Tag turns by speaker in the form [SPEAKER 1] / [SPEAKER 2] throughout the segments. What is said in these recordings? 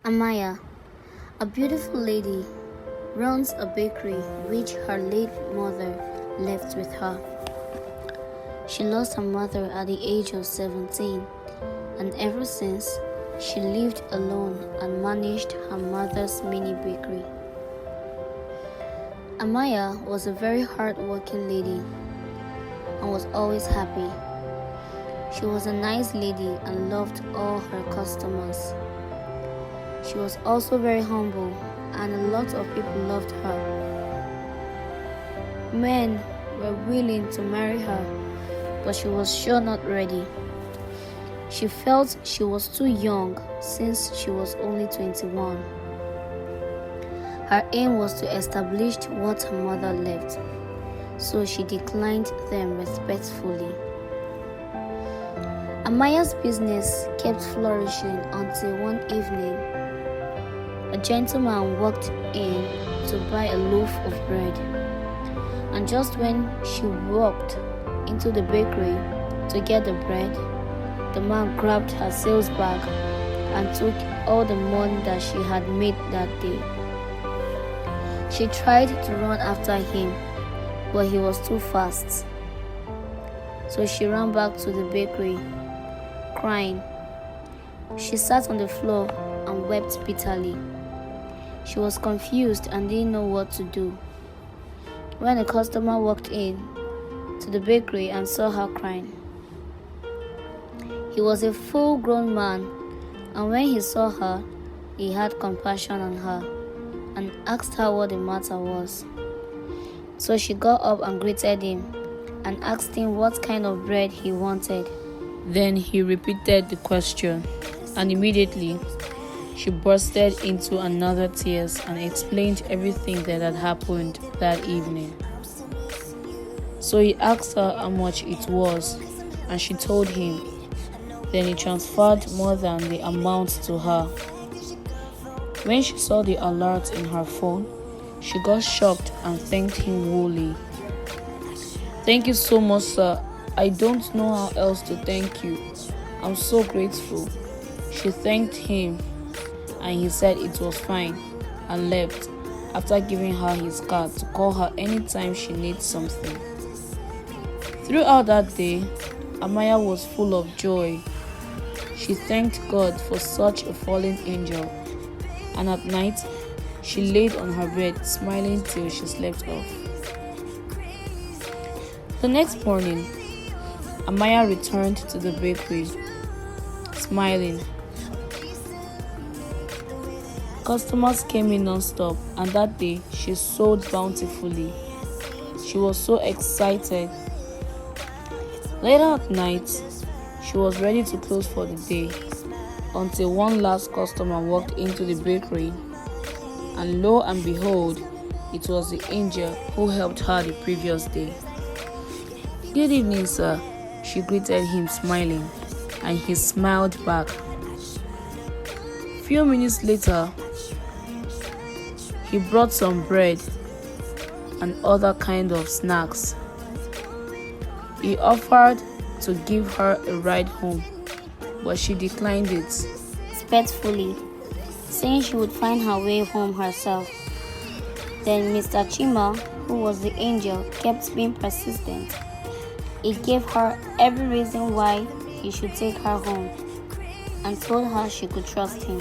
[SPEAKER 1] Amaya, a beautiful lady, runs a bakery which her late mother left with her. She lost her mother at the age of 17, and ever since, she lived alone and managed her mother's mini bakery. Amaya was a very hard-working lady and was always happy. She was a nice lady and loved all her customers. She was also very humble, and a lot of people loved her. Men were willing to marry her, but she was sure not ready. She felt she was too young since she was only 21. Her aim was to establish what her mother left, so she declined them respectfully. Amaya's business kept flourishing until one evening, a gentleman walked in to buy a loaf of bread, and just when she walked into the bakery to get the bread, the man grabbed her sales bag and took all the money that she had made that day. She tried to run after him, but he was too fast. So she ran back to the bakery, crying. She sat on the floor and wept bitterly. She was confused and didn't know what to do. When a customer walked in to the bakery and saw her crying, he was a full-grown man, and when he saw her, he had compassion on her and asked her what the matter was. So she got up and greeted him and asked him what kind of bread he wanted.
[SPEAKER 2] Then he repeated the question, and immediately she bursted into another tears and explained everything that had happened that evening. So he asked her how much it was, and she told him. Then he transferred more than the amount to her. When she saw the alert in her phone, she got shocked and thanked him wholly. "Thank you so much, sir. I don't know how else to thank you. I'm so grateful." She thanked him, and he said it was fine and left after giving her his card to call her anytime she needs something. Throughout that day, Amaya was full of joy. She thanked God for such a fallen angel, and at night, she laid on her bed smiling till she slept off. The next morning, Amaya returned to the bakery, smiling. Customers came in non-stop, and that day she sold bountifully. She was so excited. Later at night, she was ready to close for the day until one last customer walked into the bakery, and lo and behold, it was the angel who helped her the previous day. "Good evening, sir," she greeted him smiling, and he smiled back. Few minutes later, he brought some bread and other kind of snacks. He offered to give her a ride home, but she declined it
[SPEAKER 1] Respectfully, saying she would find her way home herself. Then Mr. Chima, who was the angel, kept being persistent. He gave her every reason why he should take her home and told her she could trust him.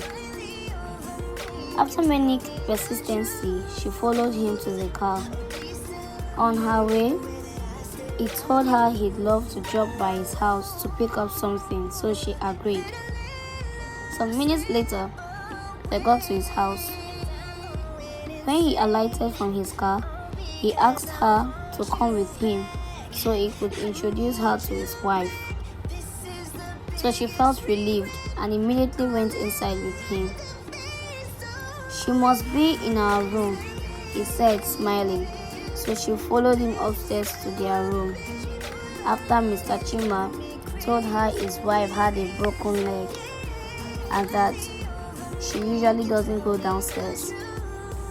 [SPEAKER 1] After many persistency, she followed him to the car. On her way, he told her he'd love to drop by his house to pick up something, so she agreed. Some minutes later, they got to his house. When he alighted from his car, he asked her to come with him so he could introduce her to his wife. So she felt relieved and immediately went inside with him. "She must be in our room," he said, smiling. So she followed him upstairs to their room. After Mr. Chima told her his wife had a broken leg and that she usually doesn't go downstairs.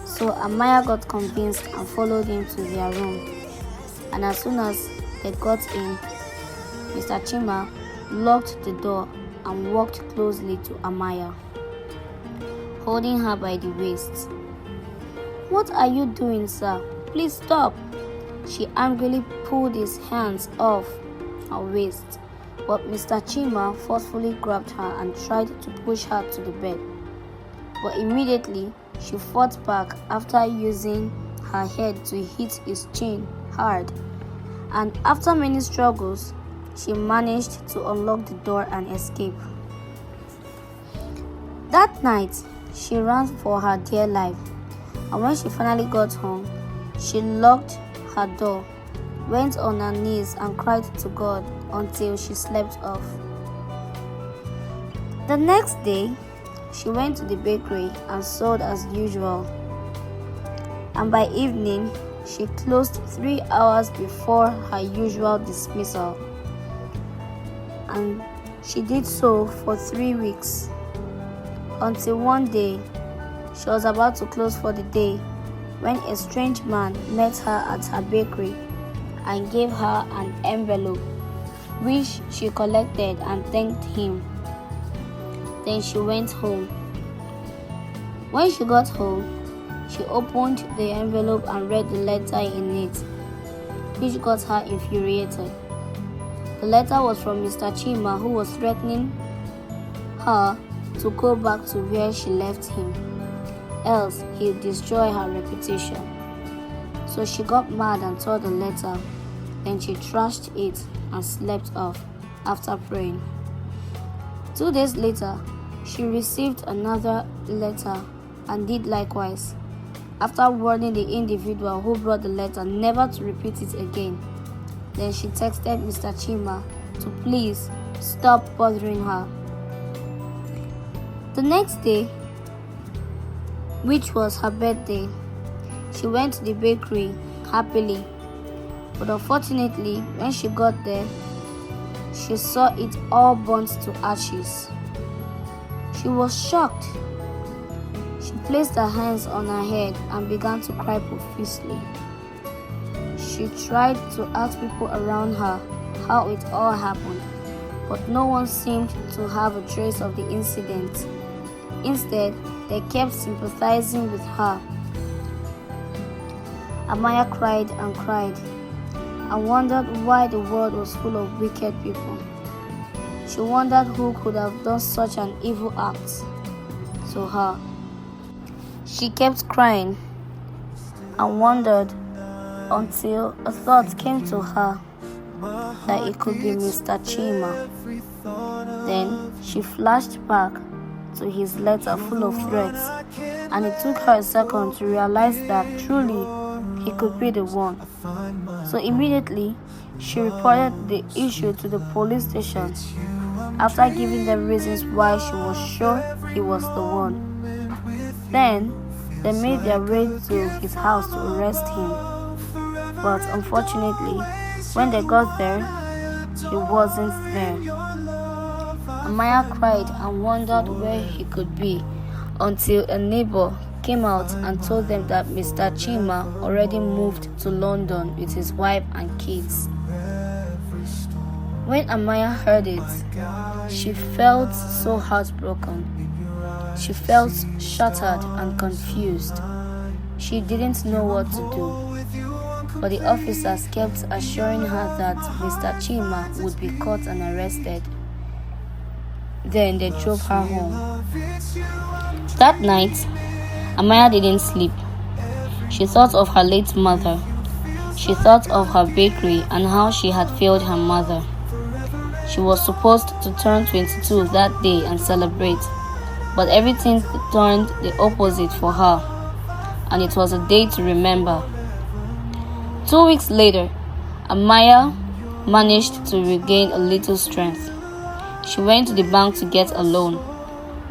[SPEAKER 1] So Amaya got convinced and followed him to their room. And as soon as they got in, Mr. Chima locked the door and walked closely to Amaya. holding her by the waist. "What are you doing, sir? Please stop." She angrily pulled his hands off her waist, but Mr. Chima forcefully grabbed her and tried to push her to the bed. But immediately, she fought back after using her head to hit his chin hard, and after many struggles, she managed to unlock the door and escape. That night, she ran for her dear life, and when she finally got home, she locked her door, went on her knees and cried to God until she slept off. The next day, she went to the bakery and sold as usual, and by evening, she closed 3 hours before her usual dismissal, and she did so for 3 weeks, until one day she was about to close for the day when a strange man met her at her bakery and gave her an envelope, which she collected and thanked him. Then she went home. When she got home, she opened the envelope and read the letter in it, which got her infuriated. The letter was from Mr. Chima, who was threatening her to go back to where she left him, else he'd destroy her reputation. So she got mad and tore the letter. Then she trashed it and slept off after praying. 2 days later, she received another letter and did likewise, after warning the individual who brought the letter never to repeat it again. Then she texted Mr. Chima to please stop bothering her. The next day, which was her birthday, she went to the bakery happily, but unfortunately, when she got there, she saw it all burnt to ashes. She was shocked. She placed her hands on her head and began to cry profusely. She tried to ask people around her how it all happened, but no one seemed to have a trace of the incident. Instead, they kept sympathizing with her. Amaya cried and cried and wondered why the world was full of wicked people. She wondered who could have done such an evil act to her. She kept crying and wondered until a thought came to her that it could be Mr. Chima. Then she flashed back to his letter full of threats, and it took her a second to realize that truly he could be the one. So immediately, she reported the issue to the police station after giving them reasons why she was sure he was the one. Then, they made their way to his house to arrest him. But unfortunately, when they got there, he wasn't there. Amaya cried and wondered where he could be until a neighbor came out and told them that Mr. Chima already moved to London with his wife and kids. When Amaya heard it, she felt so heartbroken. She felt shattered and confused. She didn't know what to do, but the officers kept assuring her that Mr. Chima would be caught and arrested. Then they drove her home. That night, Amaya didn't sleep. She thought of her late mother. She thought of her bakery and how she had failed her mother. She was supposed to turn 22 that day and celebrate, but everything turned the opposite for her, and it was a day to remember. 2 weeks later, Amaya managed to regain a little strength. She went to the bank to get a loan,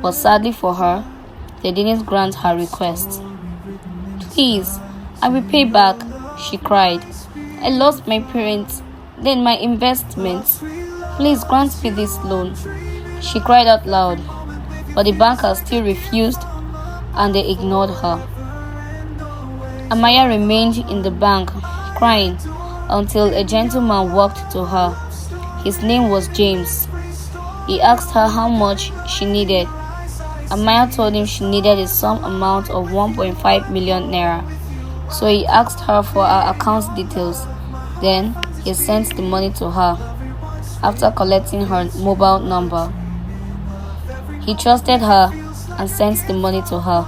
[SPEAKER 1] but sadly for her, they didn't grant her request. "Please, I will pay back," she cried. "I lost my parents, then my investments. Please grant me this loan," she cried out loud, but the banker still refused and they ignored her. Amaya remained in the bank, crying, until a gentleman walked to her. His name was James. He asked her how much she needed, Amaya told him she needed a sum amount of 1.5 million naira. So he asked her for her account details. Then he sent the money to her after collecting her mobile number. He trusted her and sent the money to her.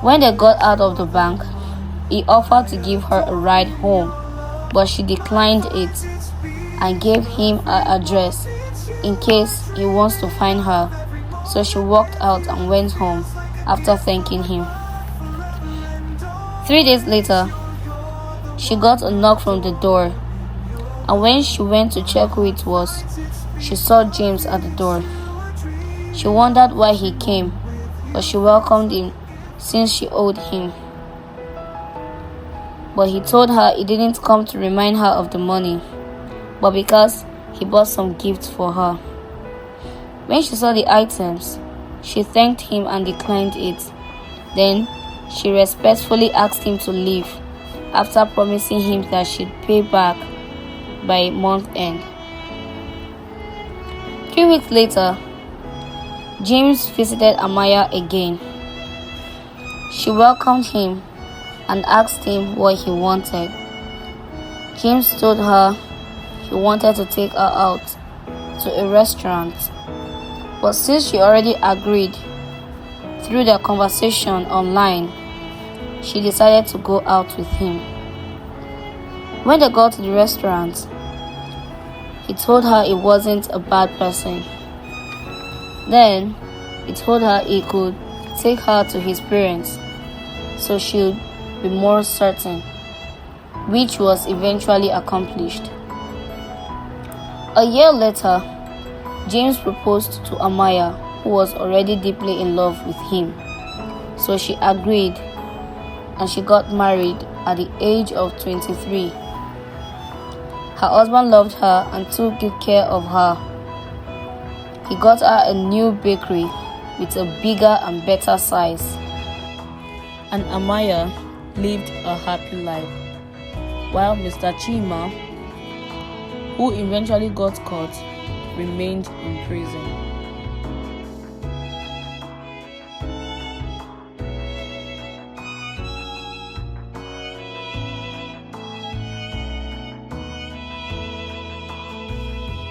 [SPEAKER 1] When they got out of the bank, he offered to give her a ride home, but she declined it and gave him her address in case he wants to find her. So she walked out and went home after thanking him. 3 days later, she got a knock from the door, and when she went to check who it was, she saw James at the door. She wondered why he came, but she welcomed him since she owed him. But he told her he didn't come to remind her of the money, but because he bought some gifts for her. When she saw the items, she thanked him and declined it. Then she respectfully asked him to leave after promising him that she'd pay back by month end. 3 weeks later, James visited Amaya again. She welcomed him and asked him what he wanted. James told her he wanted to take her out to a restaurant, but since she already agreed through their conversation online, she decided to go out with him. When they got to the restaurant, he told her he wasn't a bad person. Then he told her he could take her to his parents so she'd be more certain, which was eventually accomplished. A year later, James proposed to Amaya, who was already deeply in love with him. So she agreed, and she got married at the age of 23. Her husband loved her and took good care of her. He got her a new bakery with a bigger and better size.
[SPEAKER 2] And Amaya lived a happy life, while Mr. Chima, who eventually got caught, remained in prison.